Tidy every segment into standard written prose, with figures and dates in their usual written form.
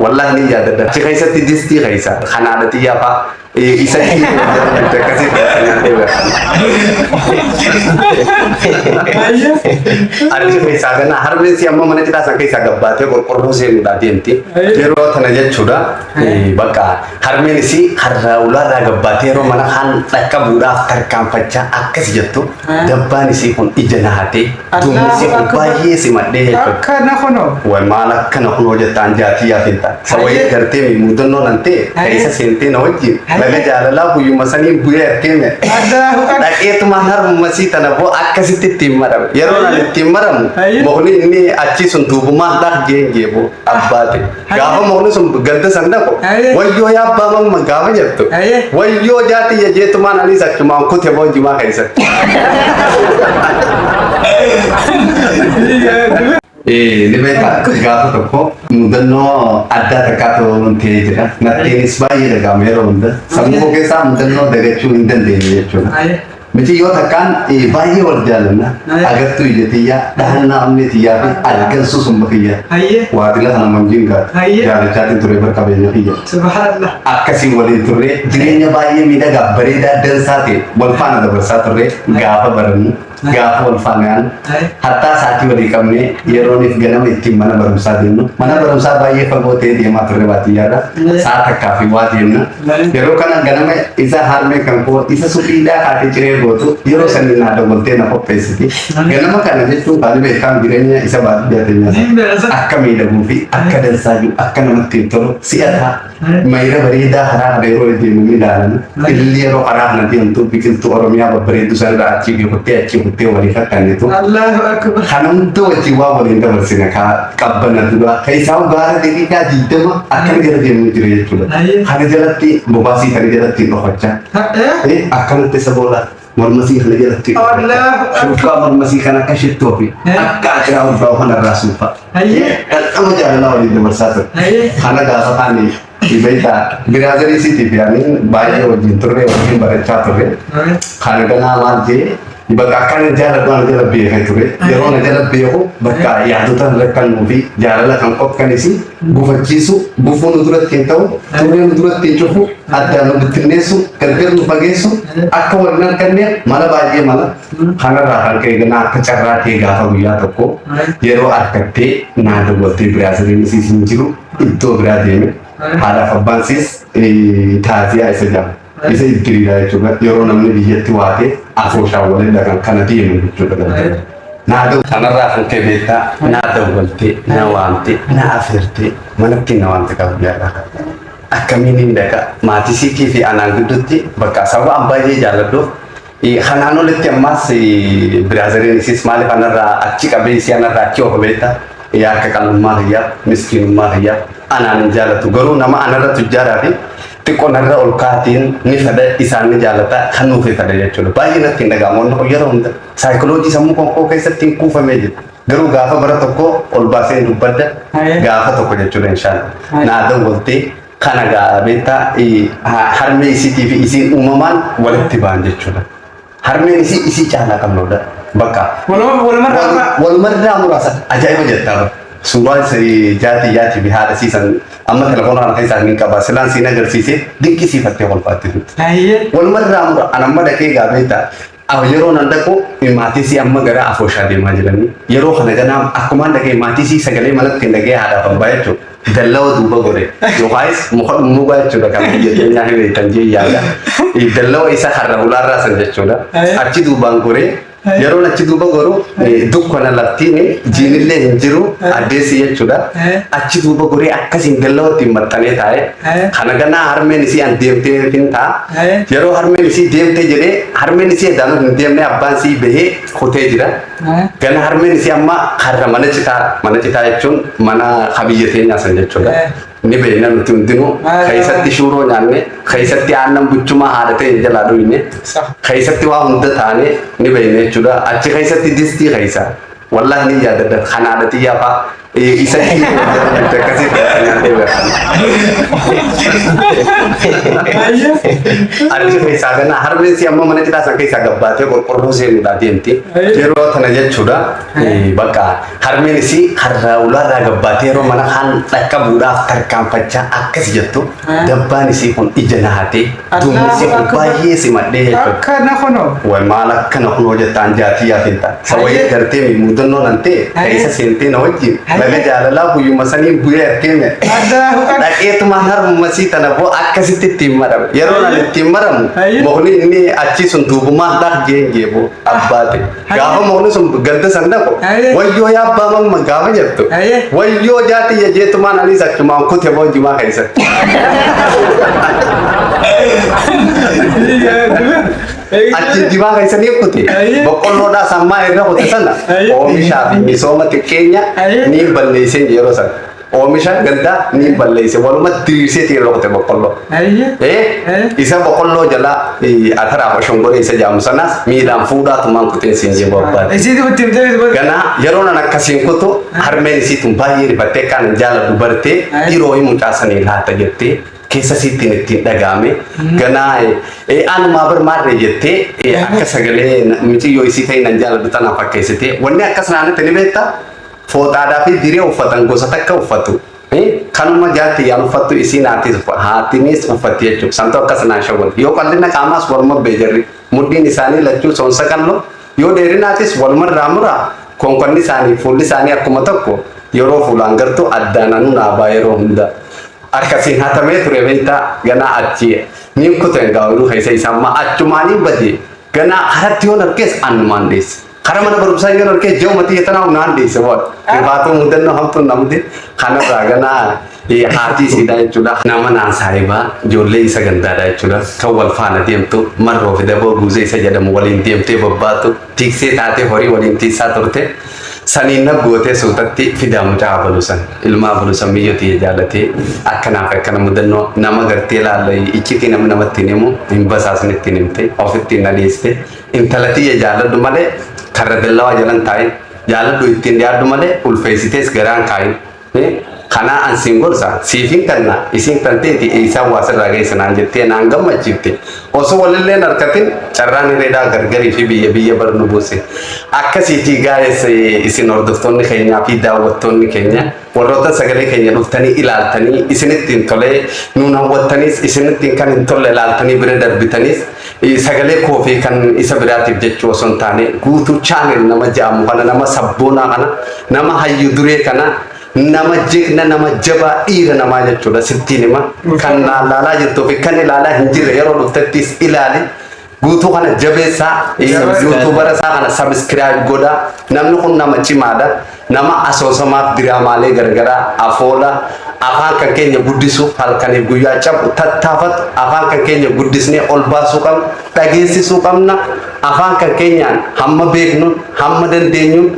والله نيجي هذا شيء خيسة تدستي خيسة خنا على تيابا إيسا تكسي أرجع خيسة كنا هربي سيامو من kita sang خيسة قبضة korporasi yang tadi nanti jero tenaga sudah baka harme nisi harra ular قبضة ro mana kan tak budak terkam pecah akas jatuh dabba nisi pun ijana hati tu nisi pun bayi si madde kana kono wa malak kana kono jatan jati ya tinta sawai karte mi mudono nanti kaisa sente no ji laga jalala bu yumasani buya teme ada itu mahar masih tanabo akas timmaram yaro na timmaram mohni ini aci suntu bumah dah gebo abbate gaho mohni sun gadda sanda ko wayyo ya bamam magawa jatto wayyo jati ya je tuman ani sak cuma ko thebo jima kaisa lebih gato toko mudano ada tekato nanti jera nanti nisbai daga mero unda sambo ke sam mudano daga chu indan de chu mesti yo tekan bayi berjalan agar tu jadi ya dah nam ni dia agar susum bakia wadilah sama menjingga jangan cari tu lebar kabelnya iya subhanallah akasi wali tu le jadinya bayi mida gabbari dah dan sate bolfan ada bersatu le gapa bareng gapa bolfanan hatta sati wali kami yeronis ganam itu mana berusaha dinu mana berusaha bayi perbote dia matur lewati ya saat kafi wadina yero kana ganam isa harme kampo isa supida kati cire gotu yero sandi nado bolte na popesiti ganam kana jitu bali be kam birenya isa bad biatenya akami da mufi akada saju akana matintoro siata maira barida hara bero di mumi dalan illiero arah nanti untuk bikin tu oromia berberi tu sana aci ke wali kan itu Allahu akbar hanum tu jiwa wali inda bersina ka kabbana dua kai sau gara deki ka jidama akan jara dia mujire itu hane jalati bobasi hane jalati rohacha akan te sabola mormasi hane jalati Allah suka mormasi kana kashi topi akka kira ubah hana rasufa kamu jalan wali inda bersatu hana gasa tani ibaita birazari si tibiani bayi wajin turre wajin barecha turre hana gana marje ibagakan jalan lebih itu jero jalan lebih aku baka ya tu tan lekan movie jalan kan kop kan isi bu facisu bu fonu durat kentau turun durat tincofu ada no betnesu kerber no pagesu aku warna kan dia mana baje mana khana rahan ke gana kecara ke ga ya toko jero arkate na do bote brazil ni si sinjiru itu brazil ada fabansis tazia isejam isa itiri da juga yoro namne biyati wate afo shawale daga kanadi mu juga na do kanara kan ke beta na do golte na wante na afirte manakti na wante ka biara akamini daga mati siki fi ananguduti baka sawa ambaje jalado khanano lette mas brazil sis male kanara acci ka be si anara kyo beta ya ka kalma ya miskin ma ya anan jalatu garu nama anara tujara fi konarra olkatin ni fada isan ni jalata khanu fe fada ya chulo bayi na tinda gamon ko yaro unda psychology samu ko kaisa tin ku fa meje garu gafa bara to ko olbase dubada gafa to ko ya chulo inshallah na do bolte khana ga beta harme isi tv isi umaman walati banje chulo harme isi chala kam loda baka wal marra murasa ajaib jetta सुबह से जाती बिहार सीजन अम्मा तेलफोन आना था सागनी का बासलान सीना जर्सी से दिक्की सी फत्ते बोल पाते हैं वो मर राम अनम्मा डके गावे था अब येरो नंदा को माती सी अम्मा गरा आफोशा दे माजरनी येरो खने जना अकुमान डके माती सी सगले मलक तिंदगे आदा पंबाय चो दल्लाव दुबा गोरे जो गाइस मुखर मुबाय चो डका ये दुनिया है तंजे यागा ये दल्लाव ऐसा खर्रा उलार रा संजे चो दा अच्छी दुबांग गोरे yaro na chiduba goro dukkana lattini jinille hinjiru adesi yechuda achi duba gori akkasin dello timmatane tae khanagana harmen si an devte tinta yaro harmen si devte jere harmen si danu demne abban si behe khote jira gana harmen si amma kharra manachita yechun mana khabiyete nya sanjechuda ni be nan tundinu khaisatti shuro nyanne khaisatti annam buchuma harate jaladu ine khaisatti wa hunda thane ni be ne chuda acci khaisatti disti khaisa wallahi ni yada da khana da tiya fa isa ki da kasi da nyanne ba Achi keessa gana harmeen si amma mana cidhaa san keessa gabbaatee qorqorroo seenuudhaa deemti. Yeroo tana jechuudha bakka harmeen isii har'a ulaarraa gabbaatee yeroo mana kaan dhaqqabuudhaaf tarkaanfachaa akkas jettu dabbaan isii kun ija nahatee dumni isii kun baay'ee simadhee jechuudha. Akkana kunoo. Way maal akkana kunoo jettaan jaatii yaatiin ta'a. Sawayii galtee mudannoo nan ta'e keessa seentee na wajjin laga jaalalaa guyyuma sanii bu'ee argame. Dhaqeetuma harmuma sii tana boo akkasitti ittiin marame. Yeroo nan ittiin maramu moqni inni achi sun duubumaan dhaaf jeeboo abbaate. Gaafa moqni sun gadda san dhaqo wayyoo yaa abbaa mamma gaafa jettu wayyoo jaatii yajeetumaan anis achumaan kute boo jimaa keessatti. Achi jimaa keessanii kute boqqolloodhaa sammaa irra kute sana oomishaa fi misooma xiqqeenya ni balleessee yeroo sana. Oomisha gaddaa ni balleesse waluma diriirsee irra kute boqqolloo. Isa boqqolloo jala ataraaf shongorii isa jaamu sanas miidhaan fuudhaatumaan kuteen siin jee bobbaadhe. Ganaa yeroo nan akkasiin kutu harmeen isiitun baay'ee rifattee kan jaaladhu bartee yeroo himuu caasanii laata jettee keessa siittiin ittiin dhagaame ganaa anumaa birmaarree jettee akka sagalee miciyyoo isii ta'e nan jaaladhu tanaaf fakkeessitee wanni akkas naannatti ni beektaa fooxaadhaa fi diree uffatan gosa takka uffatu. Kanuma jaatti yaan uffattu isiin haatinis uffatti jechuudha. Santuu akkas naan shawwan. Yoo qal'ina qaamaas waluma beejarri mudhiin isaanii lachuu soonsa qal'oo yoo dheerinaatis waluma irraa muraa konkonni isaanii fuulli isaanii akkuma tokko yeroo fuulaan gartuu addaananuu naabaa yeroo hunda. Akkasiin hatamee ture beektaa ganaa achi ni kuteen gaa'uluu keessa isaa amma achumaanii badee ganaa haratti yoon argees annumaan deesse. Karena mana berusaha yang orang jauh mati kita nak nandi sebab batu muda no ham tu namde karena ragana hati sida juga nama nan saiba jolle isa gandara juga kawal fana tiam tu marro vida bo guze isa jada muwalin tiam te babatu tik se tate hori walin ti saturte sanina gote sutatti fidamu ta balusan ilma balusan miyo ti jalati akkana muda no nama garti lalai ikiti nama tinemu imbasas ni tinimte ofitti nadiste intalati ya jaladu male karena belawa jalan tain jalan du ittin dia male ulfesites garang kain karena ansingor sa sifing karena ising tante ti isa wasar ragai senan jette nanggam macipte oso walille narkatin carrani reda gargari fi biya barnubuse akka siti guys isin ordofton ni kenya fi dawatton ni kenya warrota sagale kenya duftani ilaltani isinittin tole nuna wattanis isinittin kan tolle ilaltani bire darbitanis sagale kofi kan isa biratif jechu son tane gutu channel nama jamu kana nama sabbona kana nama hayyu dure kana nama jigna nama jaba ira nama jechuudha sittiin hima kan laalaa jirtuu fi kan ilaalaa hin jirre yeroo dhuftattis ilaali guutuu kana jabeessaa yuutuubara isaa kana sabskiraayib godhaa namni kun nama cimaadha nama asoosamaaf diraamaalee gargaraa afoola afaan kan keenya guddisuuf halkaniif guyyaa cabu tattaafatu afaan kan keenya guddisnee ol baasuu qabna dhageessisuu qabna afaan kan keenyaan hamma beeknuun hamma dandeenyuun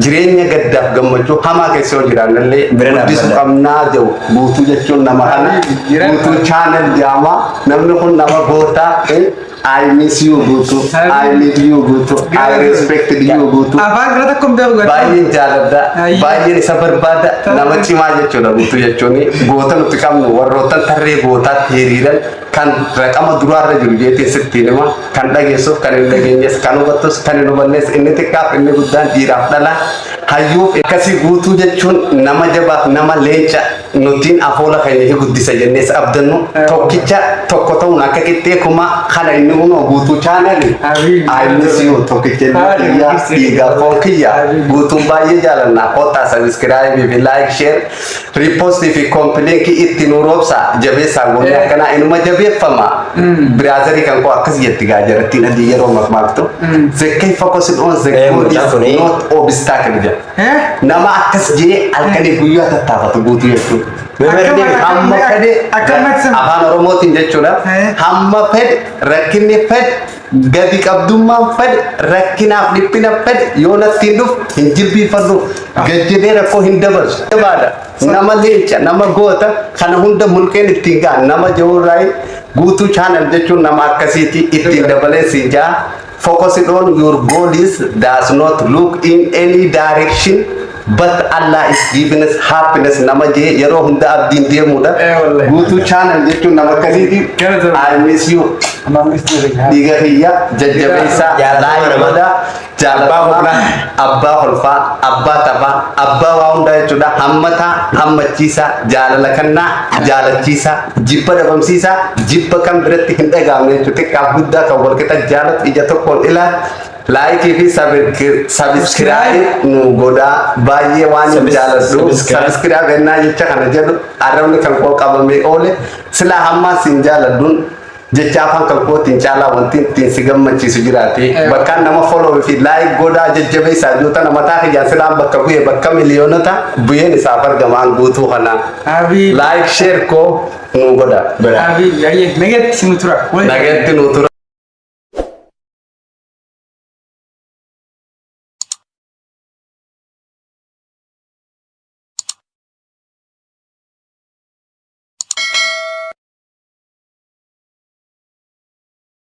jireenya gaddaaf gammachuu hamaa keessa yoo jiraannallee guddisuu qabnaa jiru guutuu jechuun nama kana guutuu channel jaamaa namni kun nama gootaa I miss you Gutu, I need you Gutu, I respect you Gutu. Afaan birata kum beeku gadi. Baay'een jaaladha, baay'een isa barbaada, nama cimaa jechuudha Gutu jechuun goota nuti qabnu warroota tarree gootaatti hiriiran kan raqama duraarra jiru jeetee sittiin hima kan dhageessuuf kan hin dhageenyes kan hubattus kan hin hubannes inni xiqqaaf inni guddaan dhiiraaf dhala hayyuuf akkasii Guutuu jechuun nama jabaaf nama leenca nutiin afoola keenya guddisa jennees abdannu tokkicha tokko ta'uun akka qixxee kuma kana inni uno Guutuu channel I miss you tokkicha dhiigaa dhiigaa fonkiyya Guutuun baay'ee jaalanna kottaa subscribe fi like share repost fi compliment itti nu roobsa jabeessaa goone akkana inuma jabeeffama brother kan ko akkas jetti gaajaratti na di yeroo makmaaktu zekkay focus on the not obstacle ja nama akkas jee alkani guyyaa tattaafatu Guutuu jechuudha hamma fedhe afaan oromootiin jechuudha hamma fedhe rakkinni fedhe gadi qabdummaan fedhe rakkinaaf dhiphina fedhe yoo nattiin dhuf hin jilbiifadhu gajjedhee rakkoo hin dabarsu jabaadha nama leenca nama goota kana hunda mulqeen ittiin ga'a nama jawurraa'e Guutuu channel jechuun nama akkasiiti ittiin dabalee siin jaa focus on your goal is does not look in any direction but Allah is giving us happiness nama je yero hunda abdin dia muda wallahi. gutu channel je tu nama kasih I miss you Mama istri kan. diga hiya jajjabeisa lai mada abba hulfa abba taba abba waunda chuda hammata hammachisa jalalakanna jalachisa jippa dabamsisa jippa kam birati hinda gamne chute ka budda ka wal kita jalat ijato kol ila like fi subscribe nu goda baye wani jalat do subscribe na yicha kana jadu arawni kan ko kabame ole sila hamma sinjala dun jecha fan kan ko tin chala wantin tin sigam manci sujirati bakkan nama follow fi like goda jejjabe sa jota nama ta ya salam bakka buye bakka miliyonata buye ni safar gaman gutu kana Abi. like share ko nu goda Abi, ya ye, naget sinutura. naget nutura